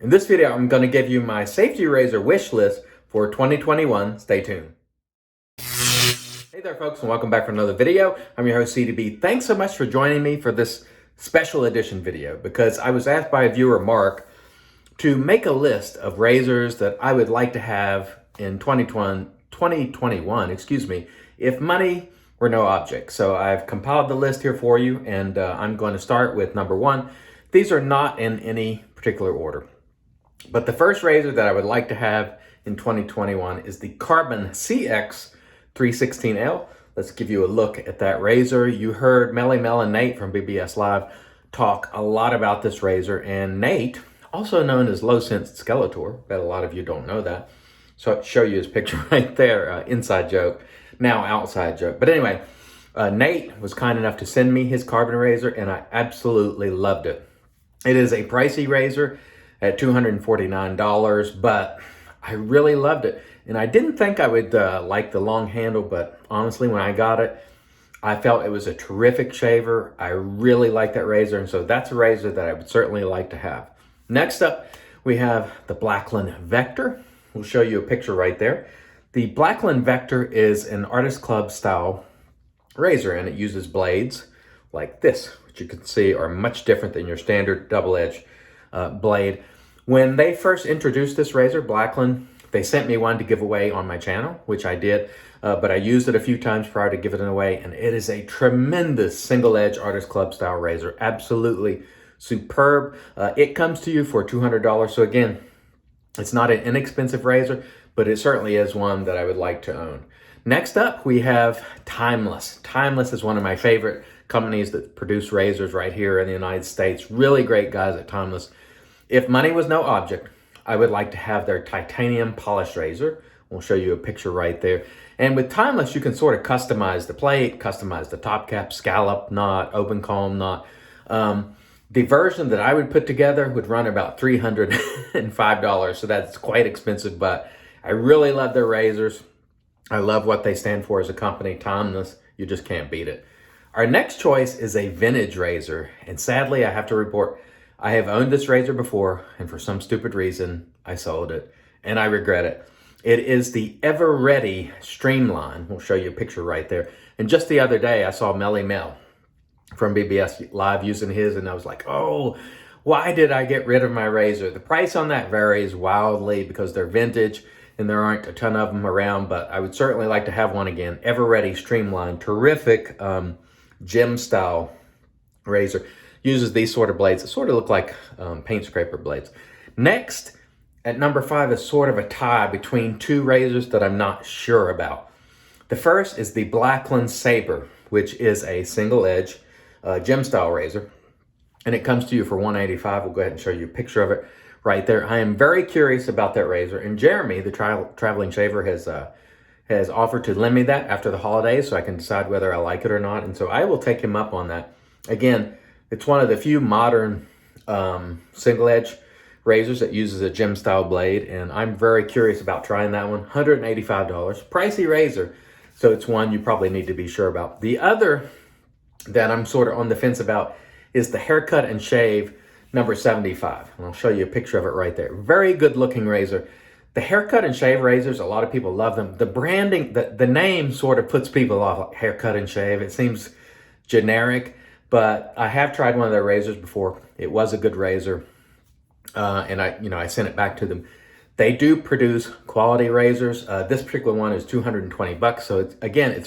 In this video, I'm going to give you my safety razor wish list for 2021. Stay tuned. Hey there folks, and welcome back for another video. I'm your host CDB. Thanks so much for joining me for this special edition video because I was asked by a viewer, Mark, to make a list of razors that I would like to have in 2021, if money were no object. So I've compiled the list here for you, and I'm going to start with number one. These are not in any particular order, but the first razor that I would like to have in 2021 is the Carbon CX 316L. Let's give you a look at that razor. You heard Melly Mel and Nate from BBS Live talk a lot about this razor, and Nate, also known as Low Sense Skeletor, bet a lot of you don't know that. So I'll show you his picture right there, inside joke, now outside joke. But anyway, Nate was kind enough to send me his Carbon razor, and I absolutely loved it. It is a pricey razor at $249, but I really loved it. And I didn't think I would like the long handle, but honestly, when I got it, I felt it was a terrific shaver. I really like that razor, and so that's a razor that I would certainly like to have. Next up, we have the Blackland Vector. We'll show you a picture right there. The Blackland Vector is an Artist Club style razor, and it uses blades like this, which you can see are much different than your standard double-edged blade. When they first introduced this razor, Blackland, they sent me one to give away on my channel, which I did, but I used it a few times prior to giving it away, and it is a tremendous single-edge Artist Club style razor. Absolutely superb. It comes to you for $200. So again, it's not an inexpensive razor, but it certainly is one that I would like to own. Next up, we have Timeless. Timeless is one of my favorite companies that produce razors right here in the United States. Really great guys at Timeless. If money was no object, I would like to have their titanium polish razor. We'll show you a picture right there. And with Timeless, you can sort of customize the plate, customize the top cap, scallop knot, open comb knot. The version that I would put together would run about $305, so that's quite expensive, but I really love their razors. I love what they stand for as a company, Timeless. You just can't beat it. Our next choice is a vintage razor, and sadly, I have to report, I have owned this razor before, and for some stupid reason, I sold it, and I regret it. It is the Ever Ready Streamline. We'll show you a picture right there. And just the other day, I saw Melly Mel from BBS Live using his, and I was like, oh, why did I get rid of my razor? The price on that varies wildly because they're vintage and there aren't a ton of them around, but I would certainly like to have one again. Ever Ready Streamline, terrific gem style razor. Uses these sort of blades that sort of look like paint scraper blades. Next, at number 5 is sort of a tie between two razors that I'm not sure about. The first is the Blackland Saber, which is a single edge gem style razor, and it comes to you for $185. We'll go ahead and show you a picture of it right there. I am very curious about that razor, and Jeremy, the traveling shaver, has offered to lend me that after the holidays so I can decide whether I like it or not, and so I will take him up on that. Again, it's one of the few modern single edge razors that uses a gem style blade, and I'm very curious about trying that one. $185, pricey razor, so it's one you probably need to be sure about. The other that I'm sort of on the fence about is the Haircut and Shave number 75. And I'll show you a picture of it right there. Very good looking razor. The Haircut and Shave razors, a lot of people love them. The branding, the name sort of puts people off, like Haircut and Shave. It seems generic, but I have tried one of their razors before. It was a good razor, and I sent it back to them. They do produce quality razors. This particular one is $220, so it's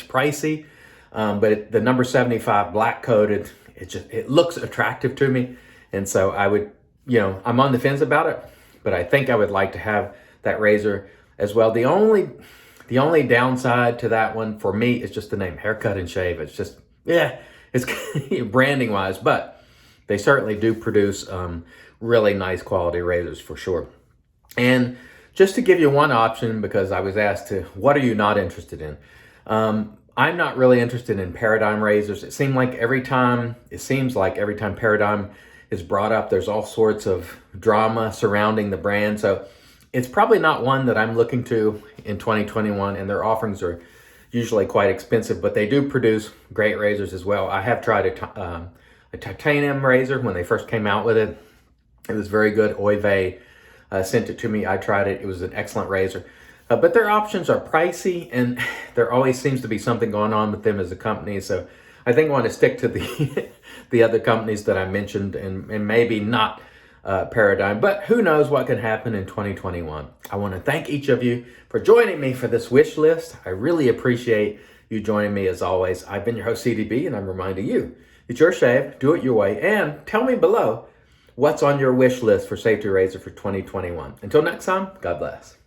pricey. But the number 75 black coated, it looks attractive to me. And so I would, I'm on the fence about it, but I think I would like to have that razor as well. The only downside to that one for me is just the name, Haircut and Shave. It's just, it's branding wise, but they certainly do produce really nice quality razors for sure. And just to give you one option, because I was asked to, what are you not interested in? I'm not really interested in Paradigm razors. It seems like every time Paradigm is brought up, there's all sorts of drama surrounding the brand. So it's probably not one that I'm looking to in 2021, and their offerings are usually quite expensive, but they do produce great razors as well. I have tried a titanium razor when they first came out with it. It was very good. Oive sent it to me. I tried it. It was an excellent razor. But their options are pricey, and there always seems to be something going on with them as a company. So I think I want to stick to the other companies that I mentioned, and maybe not Paradigm. But who knows what can happen in 2021. I want to thank each of you for joining me for this wish list. I really appreciate you joining me as always. I've been your host, CDB, and I'm reminding you, it's your shave, do it your way, and tell me below what's on your wish list for Safety Razor for 2021. Until next time, God bless.